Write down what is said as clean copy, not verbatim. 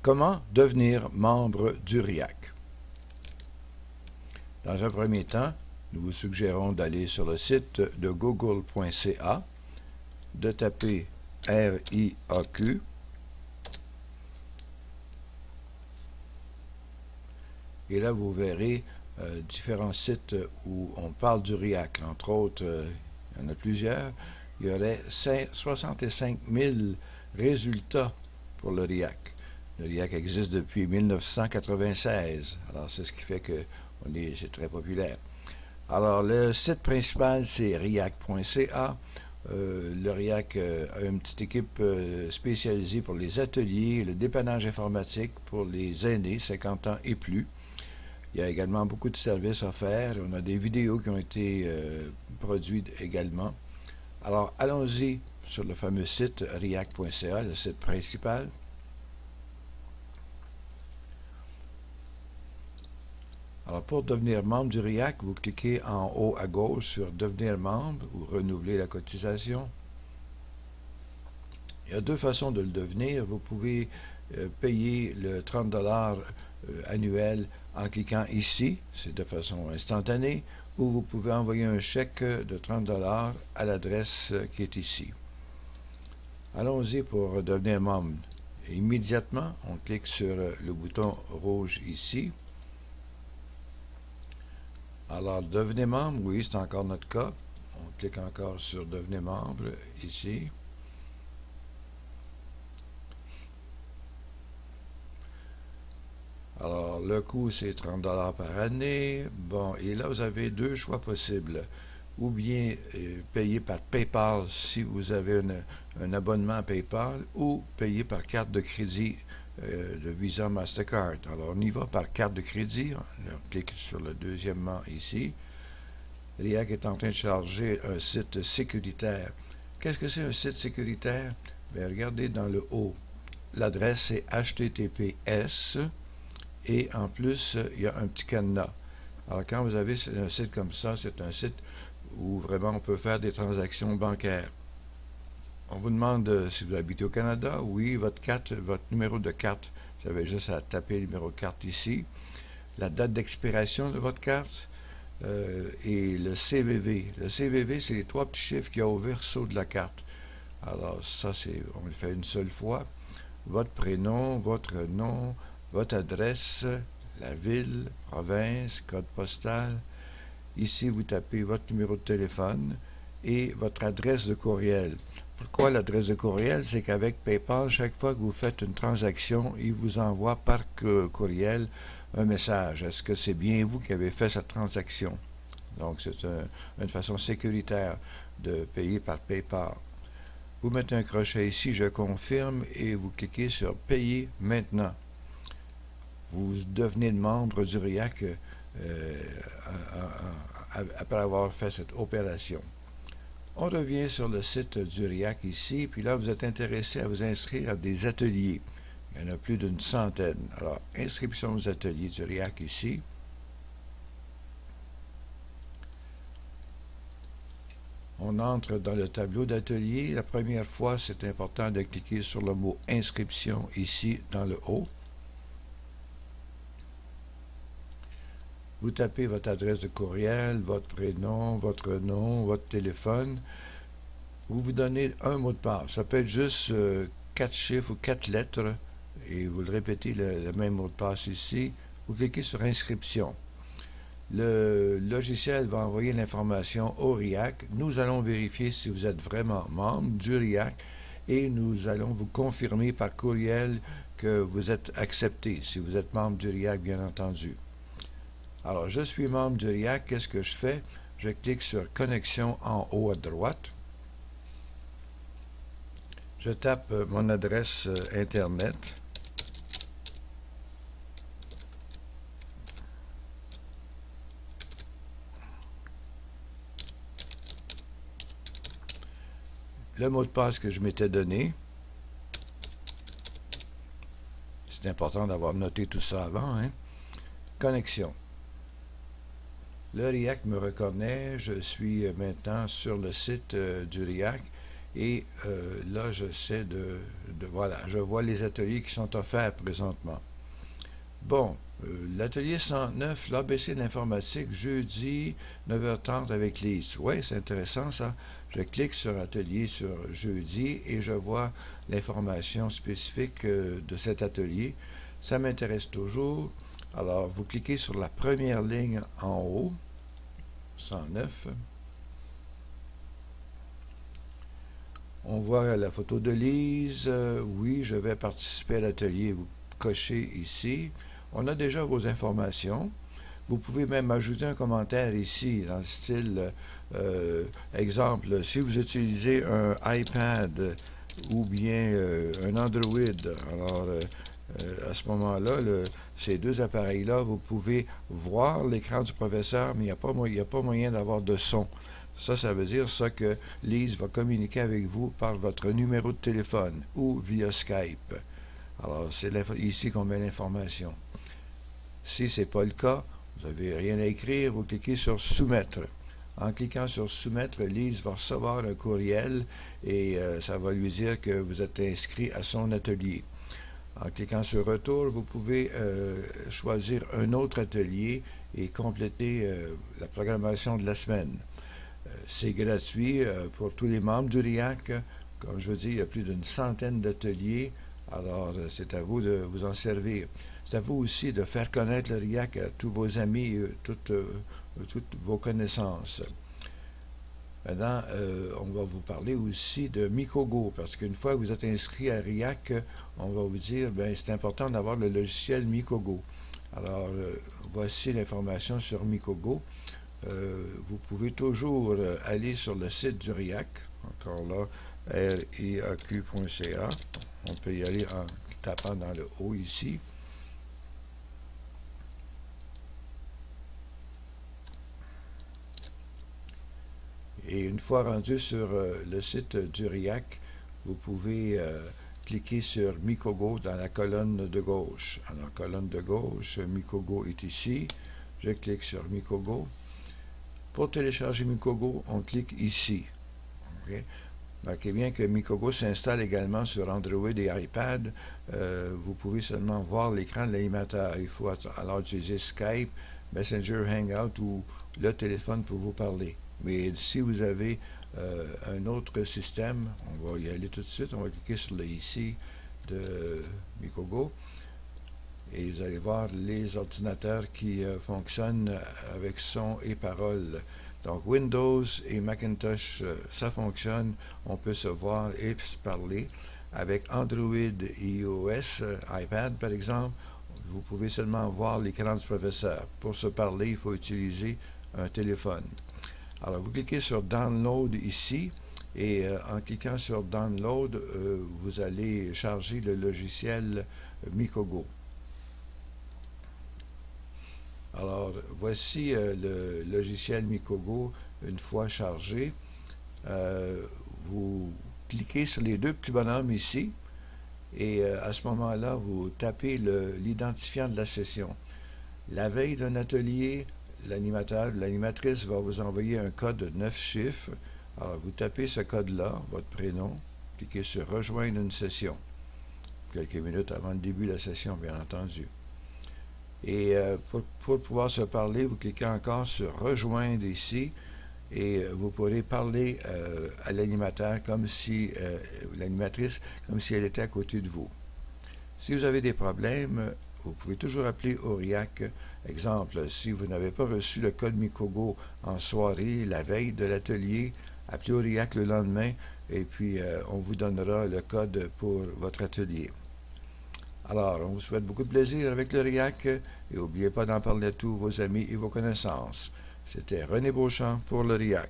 Comment devenir membre du RIAC? Dans un premier temps, nous vous suggérons d'aller sur le site de google.ca, de taper RIAQ, et là vous verrez différents sites où on parle du RIAC. Entre autres, il y en a plusieurs. Il y aurait 65 000 résultats pour le RIAC. Le RIAC existe depuis 1996, alors c'est ce qui fait que c'est très populaire. Alors, le site principal, c'est riac.ca. Le RIAC a une petite équipe spécialisée pour les ateliers, le dépannage informatique pour les aînés, 50 ans et plus. Il y a également beaucoup de services offerts. On a des vidéos qui ont été produites également. Alors, allons-y sur le fameux site riac.ca, le site principal. Alors, pour devenir membre du RIAC, vous cliquez en haut à gauche sur « Devenir membre » ou « Renouveler la cotisation ». Il y a deux façons de le devenir. Vous pouvez payer le 30 $ annuel en cliquant ici, c'est de façon instantanée, ou vous pouvez envoyer un chèque de 30 $ à l'adresse qui est ici. Allons-y pour devenir membre. Immédiatement, on clique sur le bouton rouge ici. Alors, devenez membre, oui, c'est encore notre cas. On clique encore sur devenez membre ici. Alors, le coût, c'est 30 $ par année. Bon, et là, vous avez deux choix possibles. Ou bien payer par PayPal si vous avez un abonnement à PayPal, ou payer par carte de crédit de Visa Mastercard. Alors, on y va par carte de crédit. On clique sur le deuxièmement ici. RIAC est en train de charger un site sécuritaire. Qu'est-ce que c'est un site sécuritaire? Bien, regardez dans le haut. L'adresse, c'est HTTPS. Et en plus, il y a un petit cadenas. Alors, quand vous avez un site comme ça, c'est un site où vraiment on peut faire des transactions bancaires. On vous demande si vous habitez au Canada. Oui, votre numéro de carte, vous avez juste à taper le numéro de carte ici. La date d'expiration de votre carte et le CVV. Le CVV, c'est les trois petits chiffres qu'il y a au verso de la carte. Alors, ça, on le fait une seule fois. Votre prénom, votre nom, votre adresse, la ville, province, code postal. Ici, vous tapez votre numéro de téléphone et votre adresse de courriel. Pourquoi l'adresse de courriel? C'est qu'avec PayPal, chaque fois que vous faites une transaction, il vous envoie par courriel un message. Est-ce que c'est bien vous qui avez fait cette transaction? Donc, c'est une façon sécuritaire de payer par PayPal. Vous mettez un crochet ici, je confirme, et vous cliquez sur « Payer maintenant ». Vous devenez membre du RIAC après avoir fait cette opération. On revient sur le site du RIAC ici, puis là, vous êtes intéressé à vous inscrire à des ateliers. Il y en a plus d'une centaine. Alors, inscription aux ateliers du RIAC ici. On entre dans le tableau d'atelier. La première fois, c'est important de cliquer sur le mot « Inscription » ici, dans le haut. Vous tapez votre adresse de courriel, votre prénom, votre nom, votre téléphone. Vous vous donnez un mot de passe. Ça peut être juste 4 chiffres ou 4 lettres. Et vous le répétez le même mot de passe ici. Vous cliquez sur Inscription. Le logiciel va envoyer l'information au RIAC. Nous allons vérifier si vous êtes vraiment membre du RIAC et nous allons vous confirmer par courriel que vous êtes accepté, si vous êtes membre du RIAC, bien entendu. Alors, je suis membre du RIAC. Qu'est-ce que je fais? Je clique sur « Connexion » en haut à droite. Je tape mon adresse Internet. Le mot de passe que je m'étais donné. C'est important d'avoir noté tout ça avant, hein? Connexion. Le RIAC me reconnaît, je suis maintenant sur le site du RIAC Et là, j'essaie voilà, je vois les ateliers qui sont offerts présentement. Bon, l'atelier 109, l'ABC de l'informatique, jeudi 9h30 avec Lise. Oui, c'est intéressant ça. Je clique sur atelier sur jeudi et je vois l'information spécifique de cet atelier. Ça m'intéresse toujours. Alors, vous cliquez sur la première ligne en haut, 109. On voit la photo de Lise. Oui, je vais participer à l'atelier. Vous cochez ici. On a déjà vos informations. Vous pouvez même ajouter un commentaire ici, dans le style, exemple, si vous utilisez un iPad ou bien un Android, alors à ce moment-là, ces deux appareils-là, vous pouvez voir l'écran du professeur, mais il n'y a pas moyen d'avoir de son. Ça veut dire ça que Lise va communiquer avec vous par votre numéro de téléphone ou via Skype. Alors, c'est ici qu'on met l'information. Si ce n'est pas le cas, vous n'avez rien à écrire, vous cliquez sur Soumettre. En cliquant sur Soumettre, Lise va recevoir un courriel et ça va lui dire que vous êtes inscrit à son atelier. En cliquant sur Retour, vous pouvez choisir un autre atelier et compléter la programmation de la semaine. C'est gratuit pour tous les membres du RIAC. Comme je vous dis, il y a plus d'une centaine d'ateliers. Alors, c'est à vous de vous en servir. C'est à vous aussi de faire connaître le RIAC à tous vos amis, toutes vos connaissances. Maintenant, on va vous parler aussi de Mikogo, parce qu'une fois que vous êtes inscrit à RIAC, on va vous dire, bien, c'est important d'avoir le logiciel Mikogo. Alors, voici l'information sur Mikogo. Vous pouvez toujours aller sur le site du RIAC, encore là, riaq.ca. On peut y aller en tapant dans le haut ici. Et une fois rendu sur le site du RIAC, vous pouvez cliquer sur Mikogo dans la colonne de gauche. Alors, colonne de gauche, Mikogo est ici. Je clique sur Mikogo. Pour télécharger Mikogo, on clique ici. Okay? Marquez bien que Mikogo s'installe également sur Android et iPad. Vous pouvez seulement voir l'écran de l'animateur. Il faut alors utiliser Skype, Messenger, Hangout ou le téléphone pour vous parler. Mais si vous avez un autre système, on va y aller tout de suite. On va cliquer sur le ici de Mikogo. Et vous allez voir les ordinateurs qui fonctionnent avec son et parole. Donc Windows et Macintosh, ça fonctionne. On peut se voir et se parler. Avec Android et iOS, iPad par exemple, vous pouvez seulement voir l'écran du professeur. Pour se parler, il faut utiliser un téléphone. Alors vous cliquez sur Download ici. Et en cliquant sur Download, vous allez charger le logiciel Mikogo. Alors, voici le logiciel Mikogo une fois chargé. Vous cliquez sur les deux petits bonhommes ici et à ce moment-là, vous tapez l'identifiant de la session. La veille d'un atelier, l'animateur, l'animatrice va vous envoyer un code de 9 chiffres. Alors, vous tapez ce code-là, votre prénom, cliquez sur Rejoindre une session. Quelques minutes avant le début de la session, bien entendu. Et pour pouvoir se parler, vous cliquez encore sur Rejoindre ici et vous pourrez parler à l'animateur comme si, l'animatrice, comme si elle était à côté de vous. Si vous avez des problèmes, vous pouvez toujours appeler au RIAC. Exemple, si vous n'avez pas reçu le code Mikogo en soirée, la veille de l'atelier, appelez au RIAC le lendemain et puis on vous donnera le code pour votre atelier. Alors, on vous souhaite beaucoup de plaisir avec le RIAC et n'oubliez pas d'en parler à tous vos amis et vos connaissances. C'était René Beauchamp pour le RIAC.